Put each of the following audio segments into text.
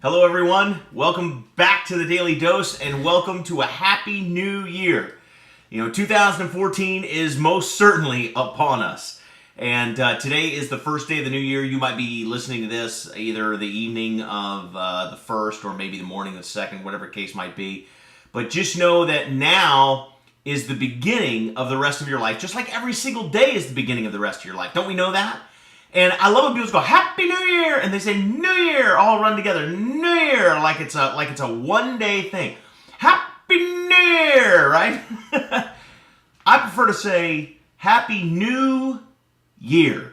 Hello, everyone. Welcome back to the Daily Dose, and welcome to a happy new year. 2014 is most certainly upon us, and today is the first day of the new year. You might be listening to this either the evening of the first or maybe the morning of the second, whatever the case might be. But just know that now is the beginning of the rest of your life, just like every single day is the beginning of the rest of your life. Don't we know that? And I love when people go, Happy New Year! And they say New Year, all run together. New Year, like it's a one-day thing. Happy New Year, right? I prefer to say Happy New Year.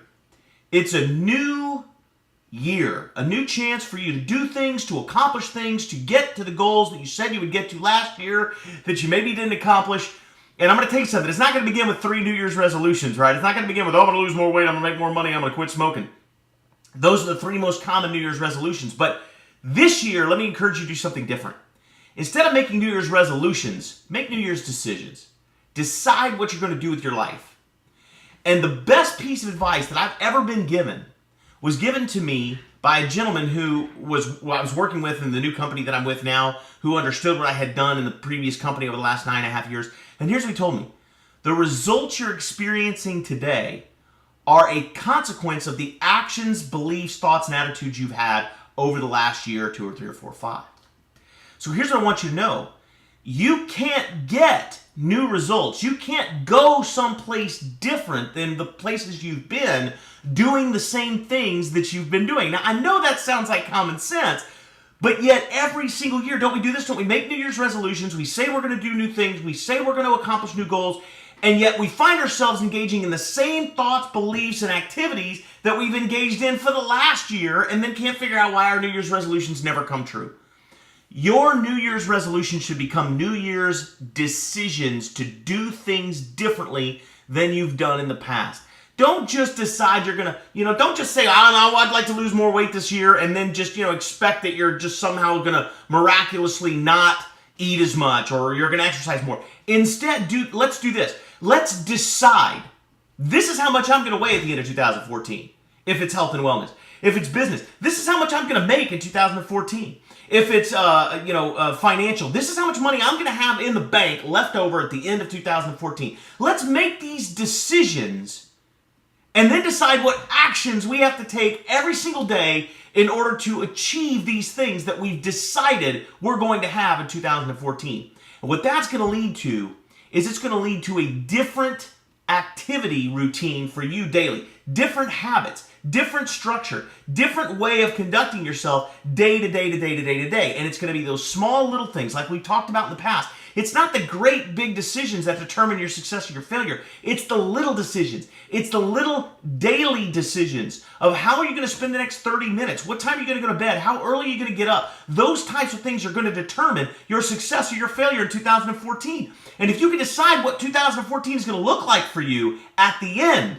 It's a new year, a new chance for you to do things, to accomplish things, to get to the goals that you said you would get to last year that you maybe didn't accomplish. And I'm going to tell you something. It's not going to begin with 3 New Year's resolutions, right? It's not going to begin with, I'm going to lose more weight, I'm going to make more money, I'm going to quit smoking. Those are the 3 most common New Year's resolutions. But this year, let me encourage you to do something different. Instead of making New Year's resolutions, make New Year's decisions. Decide what you're going to do with your life. And the best piece of advice that I've ever been given was given to me by a gentleman who I was working with in the new company that I'm with now, who understood what I had done in the previous company over the last 9.5 years. And here's what he told me. The results you're experiencing today are a consequence of the actions, beliefs, thoughts, and attitudes you've had over the last year, 2 or 3 or 4 or 5. So here's what I want you to know. You can't get new results. You can't go someplace different than the places you've been doing the same things that you've been doing. Now, I know that sounds like common sense, but yet every single year, don't we do this? Don't we make New Year's resolutions? We say we're going to do new things. We say we're going to accomplish new goals. And yet we find ourselves engaging in the same thoughts, beliefs, and activities that we've engaged in for the last year and then can't figure out why our New Year's resolutions never come true. Your New Year's resolution should become New Year's decisions to do things differently than you've done in the past. Don't just decide you're going to, don't just say, I don't know, I'd like to lose more weight this year, and then just, expect that you're just somehow going to miraculously not eat as much or you're going to exercise more. Instead, let's do this. Let's decide, this is how much I'm going to weigh at the end of 2014, if it's health and wellness. If it's business, this is how much I'm going to make in 2014. If it's financial, this is how much money I'm going to have in the bank left over at the end of 2014. Let's make these decisions and then decide what actions we have to take every single day in order to achieve these things that we've decided we're going to have in 2014. And what that's going to lead to is it's going to lead to a different activity routine for you daily, different habits, different structure, different way of conducting yourself day to day to day to day to day. And it's going to be those small little things like we've talked about in the past. It's not the great big decisions that determine your success or your failure. It's the little decisions. It's the little daily decisions of how are you going to spend the next 30 minutes? What time are you going to go to bed? How early are you going to get up? Those types of things are going to determine your success or your failure in 2014. And if you can decide what 2014 is going to look like for you at the end,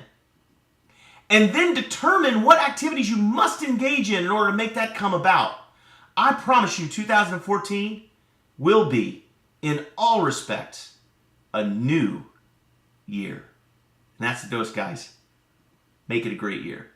and then determine what activities you must engage in order to make that come about, I promise you 2014 will be, in all respects, a new year. And that's the dose, guys. Make it a great year.